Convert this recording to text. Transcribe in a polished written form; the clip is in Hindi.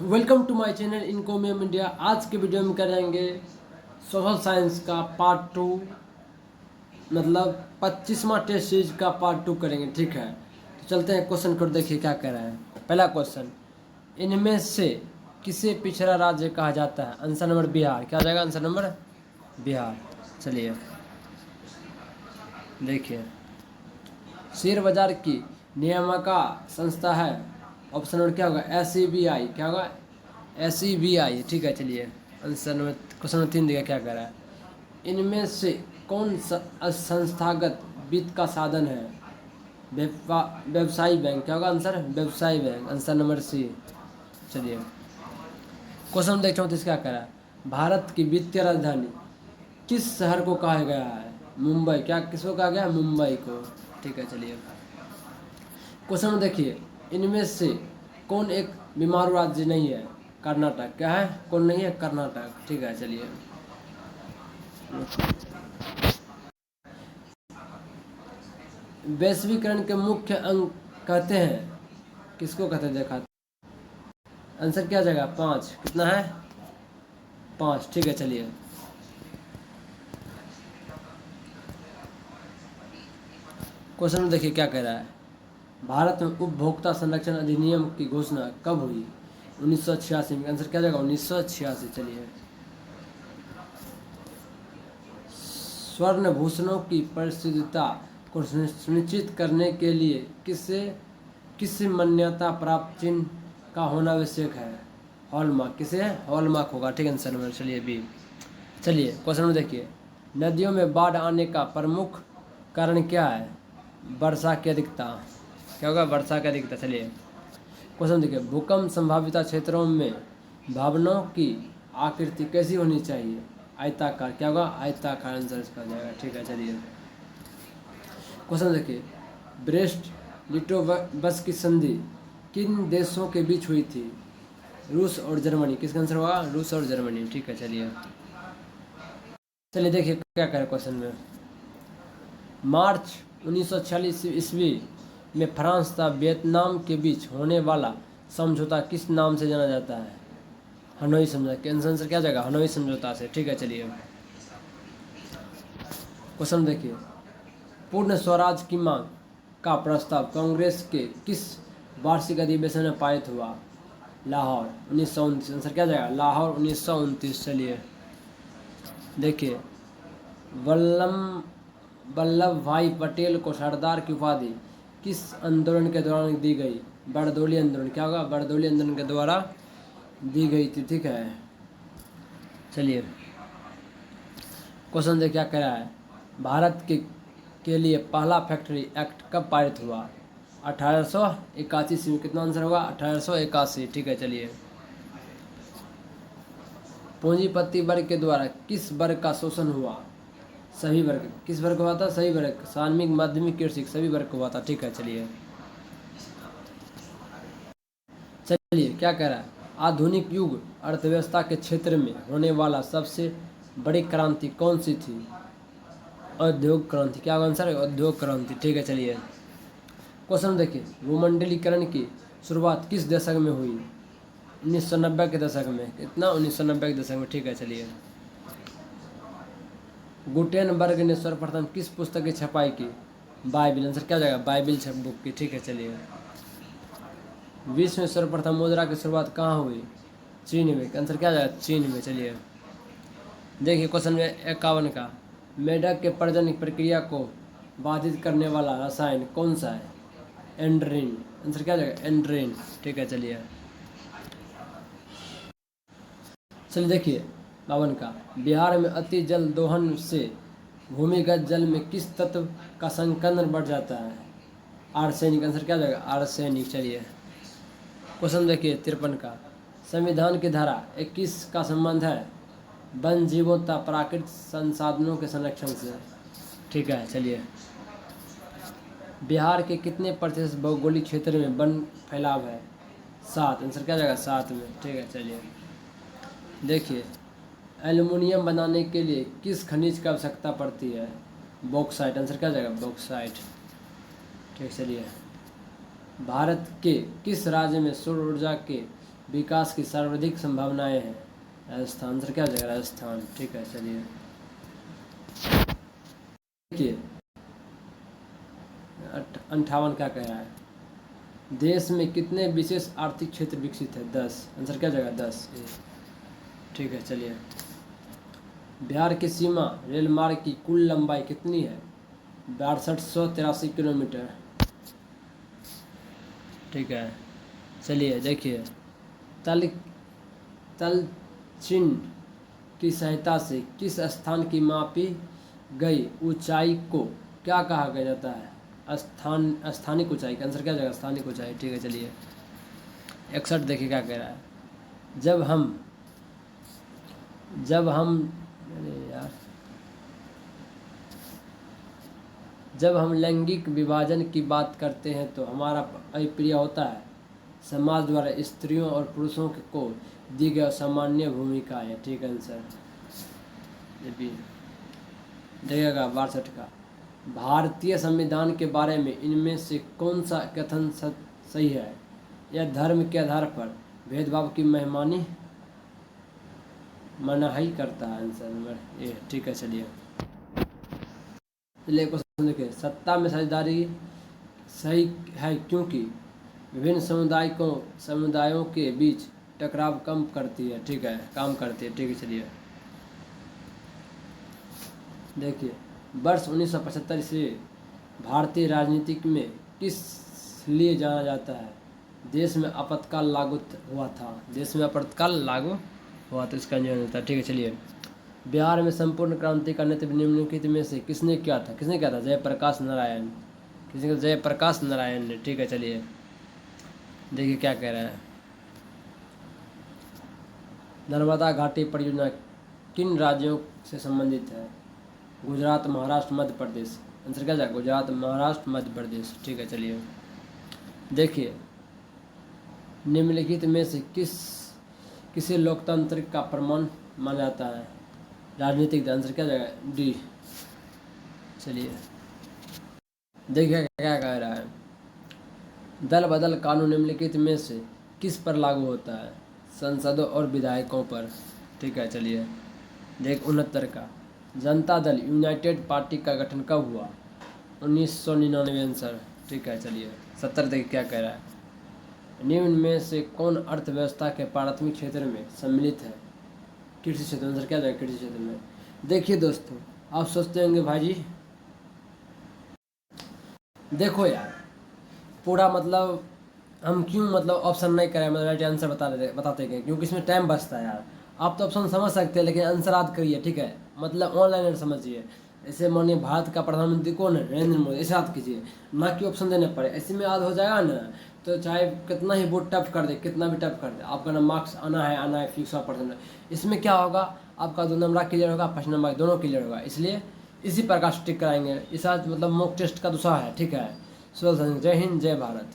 Welcome to my channel Encomium India. आज के वीडियो में करेंगे सोशल साइंस का पार्ट 2, मतलब 25वां टेस्ट सीरीज का पार्ट 2 करेंगे। ठीक है, तो चलते हैं क्वेश्चन को देखिए क्या कह रहा है। पहला क्वेश्चन, इनमें से किसे पिछड़ा राज्य कहा जाता है? Answer number Bihar. क्या हो जाएगा आंसर नंबर? बिहार। चलिए देखिए, शेयर बाजार की नियामका संस्था है। ऑप्शन नंबर क्या होगा? SEBI। क्या होगा? SEBI। ठीक है, चलिए आंसर नंबर क्वेश्चन नंबर 3 देखिए क्या कह रहा है। इनमें से कौन संस्थागत वित्त का साधन है? व्यवसायी बैंक। क्या होगा आंसर? व्यवसायी बैंक। Answer number C. चलिए क्वेश्चन देखता हूँ तो क्या कह रहा है। भारत की वित्तीय राजधानी किस शहर को कहा गया है? मुंबई। क्या किसको कहा गया? मुंबई को। ठीक है, चलिए क्वेश्चन देखिए, इनमें से कौन एक बीमारू राज्य नहीं है? कर्नाटक। क्या है? कौन नहीं है? कर्नाटक। ठीक है, चलिए वैश्वीकरण के मुख्य अंग कहते हैं, किसको कहते हैं? देखा आंसर क्या जाएगा? 5। कितना है? 5। ठीक है, चलिए क्वेश्चन में देखिए क्या कह रहा है। भारत में उपभोक्ता संरक्षण अधिनियम की घोषणा कब हुई? 1986 में। आंसर क्या जाएगा? 1986। चलिए स्वर्ण भूषणों की परिशुद्धता को सुनिश्चित करने के लिए किस मान्यता प्राप्त चिन्ह का होना आवश्यक है? हॉलमार्क। किसे? हॉलमार्क होगा। ठीक है, आंसर नंबर चलिए बी। चलिए क्वेश्चन में देखिए, नदियों में बाढ़ आने का प्रमुख कारण क्या है? वर्षा की अधिकता। क्या होगा? वर्षा की अधिकता। चलिए क्वेश्चन देखिए, भूकंप संभावित क्षेत्रों में भवनों की आकृति कैसी होनी चाहिए? आयताकार। क्या होगा? आयताकार आंसर इसका जाएगा। ठीक है, चलिए क्वेश्चन देखिए, ब्रेस्ट लिटोवस्की की संधि किन देशों के बीच हुई थी? रूस और जर्मनी। किसका आंसर होगा? रूस और जर्मनी। ठीक है, चलिए देखिए क्या कह रहे क्वेश्चन में। मार्च 1946 ईस्वी में फ्रांस तथा वियतनाम के बीच होने वाला समझौता किस नाम से जाना जाता है? हनोई समझौता। आंसर क्या जाएगा? हनोई समझौता से। ठीक है, चलिए क्वेश्चन देखिए, पूर्ण स्वराज की मांग का प्रस्ताव कांग्रेस के किस वार्षिक अधिवेशन में पारित हुआ? लाहौर 1929। आंसर क्या जाएगा? लाहौर 1929। चलिए देखिए, वल्लभ भाई पटेल को सरदार की उपाधि किस आंदोलन के दौरान दी गई? बरदौली आंदोलन। क्या होगा? बरदौली आंदोलन के द्वारा दी गई थी। ठीक है, चलिए क्वेश्चन देखिए क्या कह रहा है। भारत के लिए पहला फैक्ट्री एक्ट कब पारित हुआ? 1881 में। कितना आंसर होगा? 1881। ठीक है, चलिए पूंजीपति वर्ग के द्वारा किस वर्ग का शोषण हुआ? सभी वर्ग। किस वर्ग को हुआ था? सभी वर्ग। सामयिक, माध्यमिक, कृषि, सभी वर्ग को हुआ था। ठीक है, चलिए क्या कह रहा है। आधुनिक युग अर्थव्यवस्था के क्षेत्र में होने वाला सबसे बड़ी क्रांति कौन सी थी? औद्योगिक क्रांति। क्या आंसर है? औद्योगिक क्रांति। ठीक है, चलिए क्वेश्चन देखिए, भूमंडलीकरण की शुरुआत किस दशक में हुई? 1990 के दशक में। कितना? 1990 के दशक में। ठीक है, चलिए गुटेनबर्ग ने सर्वप्रथम किस पुस्तक की छपाई की? बाइबिल। आंसर क्या जाएगा? बाइबिल बुक की। ठीक है, चलिए विश्व में सर्वप्रथम मुद्रा की शुरुआत कहाँ हुई? चीन में। आंसर क्या जाएगा? चीन में। चलिए देखिए क्वेश्चन में 51 का, मेढक के प्रजनन प्रक्रिया को बाधित करने वाला रसायन कौन सा है? एंड्रीन। आंसर क्या जाएगा? एंड्रीन। ठीक है, चलिए देखिए 52 का, बिहार में अति जल दोहन से भूमिगत जल में किस तत्व का संकलन बढ़ जाता है? आर्सेनिक। आंसर क्या जाएगा? आर्सेनिक। चलिए क्वेश्चन देखिए 53 का, संविधान की धारा 21 का संबंध है वन जीवों तथा प्राकृतिक संसाधनों के संरक्षण से। ठीक है, चलिए बिहार के कितने प्रतिशत भौगोलिक क्षेत्र में वन फैलाव है? 7। आंसर क्या जाएगा? 7 में। ठीक है, चलिए देखिए, एल्युमिनियम बनाने के लिए किस खनिज की आवश्यकता पड़ती है? बॉक्साइट। आंसर क्या जाएगा? बॉक्साइट। ठीक, चलिए भारत के किस राज्य में सौर ऊर्जा के विकास की सर्वाधिक संभावनाएं हैं? राजस्थान। आंसर क्या हो जाएगा? राजस्थान। ठीक है, चलिए देखिए 58 क्या कह रहा है? देश में कितने विशेष आर्थिक क्षेत्र विकसित है? 10। आंसर क्या हो जाएगा? 10। ठीक है, चलिए बिहार की सीमा रेल मार्ग की कुल लंबाई कितनी है? 6283 किलोमीटर। ठीक है, चलिए देखिए तल तल चिन्ह की सहायता से किस स्थान की मापी गई ऊंचाई को क्या कहा गया जाता है? स्थानिक ऊंचाई। का आंसर क्या जाएगा? स्थानिक ऊंचाई। ठीक है, चलिए 61 देखिए क्या कह रहा है? अरे यार जब हम लैंगिक विभाजन की बात करते हैं तो हमारा अभिप्राय होता है समाज द्वारा स्त्रियों और पुरुषों को दी गई सामान्य भूमिका है। ठीक आंसर। ये भी देखिएगा 62 का। भारतीय संविधान के बारे में इनमें से कौन सा कथन सही है? यह धर्म के आधार पर भेदभाव की मनाही करता है। Answer number A. ठीक है, चलिए क्वेश्चन देखिए सत्ता में साझेदारी सही है क्योंकि विभिन्न समुदायों के बीच टकराव कम करती है। ठीक है, काम करती है। ठीक है, चलिए देखिए वर्ष 1975 से भारतीय राजनीति में किस लिए जाना जाता है? देश में आपातकाल लागू हुआ था। देश में आपातकाल लागू हुआ तो इसका आंसर होता है। ठीक है, चलिए बिहार में संपूर्ण क्रांति का नेतृत्व निम्नलिखित में से किसने किया था? जयप्रकाश नारायण। जयप्रकाश नारायण ने। ठीक है, चलिए देखिए क्या कह रहा है? नर्मदा घाटी परियोजना किन राज्यों से संबंधित है? गुजरात, महाराष्ट्र, मध्य प्रदेश। आंसर क्या जाएगा? गुजरात, महाराष्ट्र, मध्य प्रदेश। ठीक है, चलिए देखिए निम्नलिखित में से किसे लोकतंत्र का प्रमाण माना जाता है? राजनीतिक। आंसर क्या जाएगा? डी। चलिए देखिए क्या कह रहा है? दल बदल कानून निम्नलिखित में से किस पर लागू होता है? सांसदों और विधायकों पर। ठीक है, चलिए देख 69 का। जनता दल यूनाइटेड पार्टी का गठन कब हुआ? 1999। आंसर। ठीक है, चलिए 70 देखिए क्या कह रहा है? निम्न में से कौन अर्थव्यवस्था के प्राथमिक क्षेत्र में सम्मिलित है? कृषि क्षेत्र। आंसर क्या जाएगा? कृषि क्षेत्र में। देखिए दोस्तों आप सोचते होंगे भाई जी देखो यार पूरा मतलब हम क्यों मतलब ऑप्शन नहीं करें, मतलब राइट आंसर बताते गए क्योंकि इसमें टाइम बचता है यार। आप तो ऑप्शन समझ सकते हैं लेकिन आंसर याद करिए। ठीक है, मतलब ऑनलाइन समझिए। ऐसे मानिए भारत का प्रधानमंत्री कौन है? नरेंद्र मोदी। ऐसे याद कीजिए ना कि ऑप्शन देने पड़े। ऐसे में याद हो जाएगा ना तो चाहे कितना ही बोर्ड टफ कर दे, कितना भी टफ कर दे, आपका ना मार्क्स आना है फिक्स 100%। इसमें क्या होगा? आपका 2 नंबर क्लियर होगा, 5 नंबर दोनों क्लियर होगा। इसलिए इसी प्रकार स्टिक कराएंगे। इस आज मतलब मॉक टेस्ट का दूसरा है। ठीक है, जय हिंद, जय भारत।